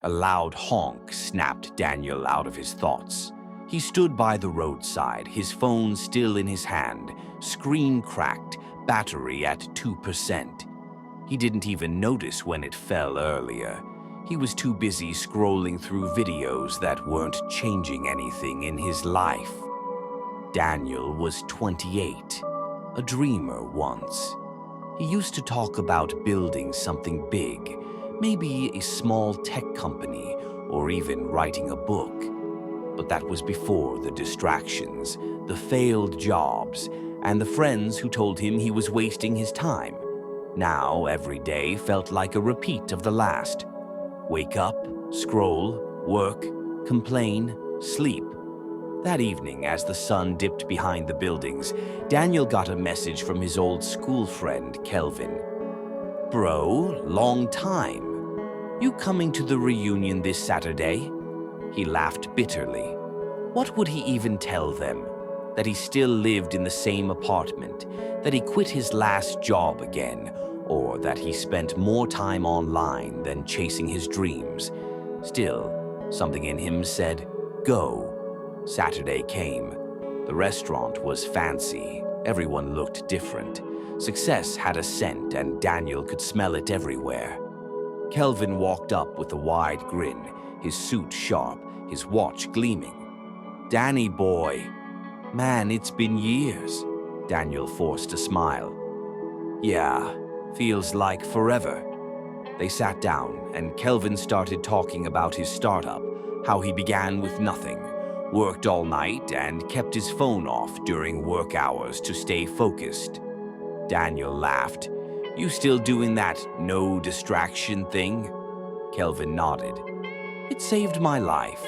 A loud honk snapped Daniel out of his thoughts. He stood by the roadside, his phone still in his hand, screen cracked, battery at 2%. He didn't even notice when it fell earlier. He was too busy scrolling through videos that weren't changing anything in his life. Daniel was 28, a dreamer once. He used to talk about building something big, maybe a small tech company or even writing a book. But that was before the distractions, the failed jobs, and the friends who told him he was wasting his time. Now every day felt like a repeat of the last. Wake up, scroll, work, complain, sleep. That evening, as the sun dipped behind the buildings, Daniel got a message from his old school friend, Kelvin. "Bro, long time. You coming to the reunion this Saturday?" He laughed bitterly. What would he even tell them? That he still lived in the same apartment, that he quit his last job again, or that he spent more time online than chasing his dreams? Still, something in him said, go. Saturday came. The restaurant was fancy. Everyone looked different. Success had a scent, and Daniel could smell it everywhere. Kelvin walked up with a wide grin, his suit sharp, his watch gleaming. "Danny boy." "Man, it's been years." Daniel forced a smile. "Yeah, feels like forever." They sat down, and Kelvin started talking about his startup, how he began with nothing, worked all night, and kept his phone off during work hours to stay focused. Daniel laughed. "You still doing that no distraction thing?" Kelvin nodded. "It saved my life.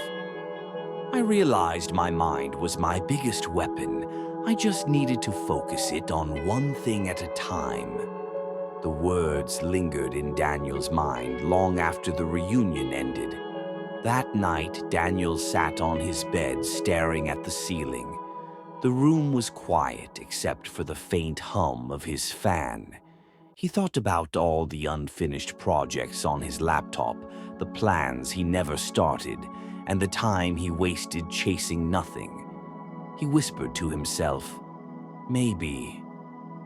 I realized my mind was my biggest weapon. I just needed to focus it on one thing at a time." The words lingered in Daniel's mind long after the reunion ended. That night, Daniel sat on his bed staring at the ceiling. The room was quiet except for the faint hum of his fan. He thought about all the unfinished projects on his laptop, the plans he never started, and the time he wasted chasing nothing. He whispered to himself, maybe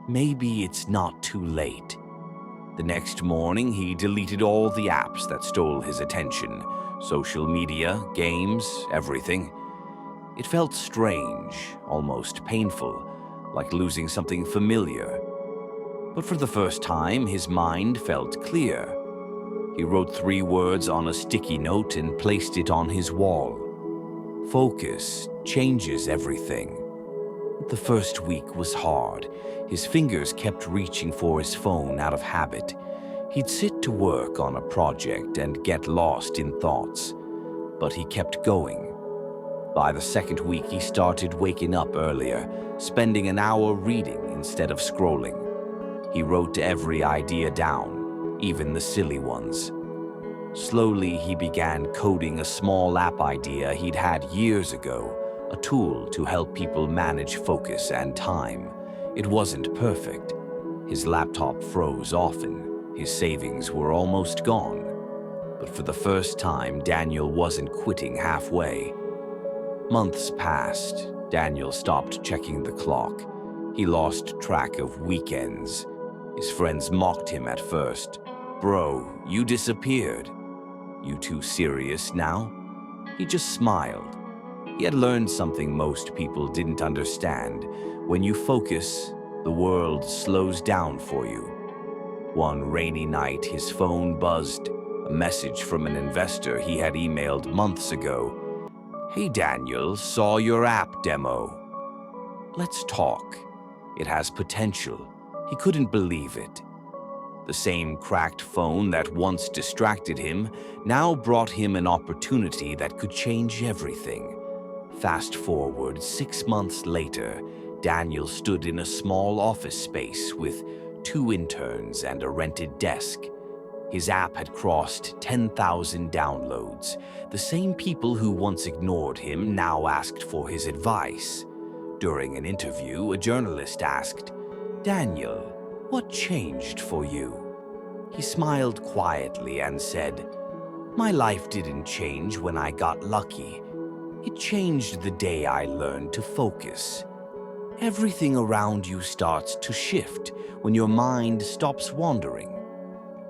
it's not too late. The next morning, he deleted all the apps that stole his attention. Social media, games, everything. It felt strange, almost painful, like losing something familiar. But for the first time, his mind felt clear. He wrote 3 words on a sticky note and placed it on his wall. Focus changes everything. The first week was hard. His fingers kept reaching for his phone out of habit. He'd sit to work on a project and get lost in thoughts. But he kept going. By the second week, he started waking up earlier, spending an hour reading instead of scrolling. He wrote every idea down, even the silly ones. Slowly, he began coding a small app idea he'd had years ago, a tool to help people manage focus and time. It wasn't perfect. His laptop froze often. His savings were almost gone. But for the first time, Daniel wasn't quitting halfway. Months passed. Daniel stopped checking the clock. He lost track of weekends. His friends mocked him at first. "Bro, you disappeared. You too serious now?" He just smiled. He had learned something most people didn't understand. When you focus, the world slows down for you. One rainy night, his phone buzzed. A message from an investor he had emailed months ago. "Hey Daniel, saw your app demo. Let's talk. It has potential." He couldn't believe it. The same cracked phone that once distracted him now brought him an opportunity that could change everything. Fast forward 6 months later, Daniel stood in a small office space with 2 interns and a rented desk. His app had crossed 10,000 downloads. The same people who once ignored him now asked for his advice. During an interview, a journalist asked, "Daniel, what changed for you?" He smiled quietly and said, My life didn't change when I got lucky. It changed the day I learned to focus. Everything around you starts to shift when your mind stops wandering.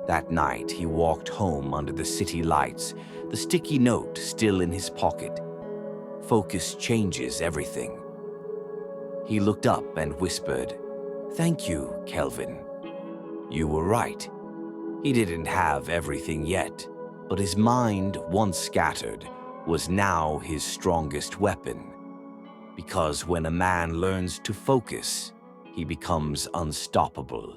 That night, he walked home under the city lights, the sticky note still in his pocket. Focus changes everything. He looked up and whispered, "Thank you, Kelvin." You were right. He didn't have everything yet, but his mind, once scattered, was now his strongest weapon. Because when a man learns to focus, he becomes unstoppable.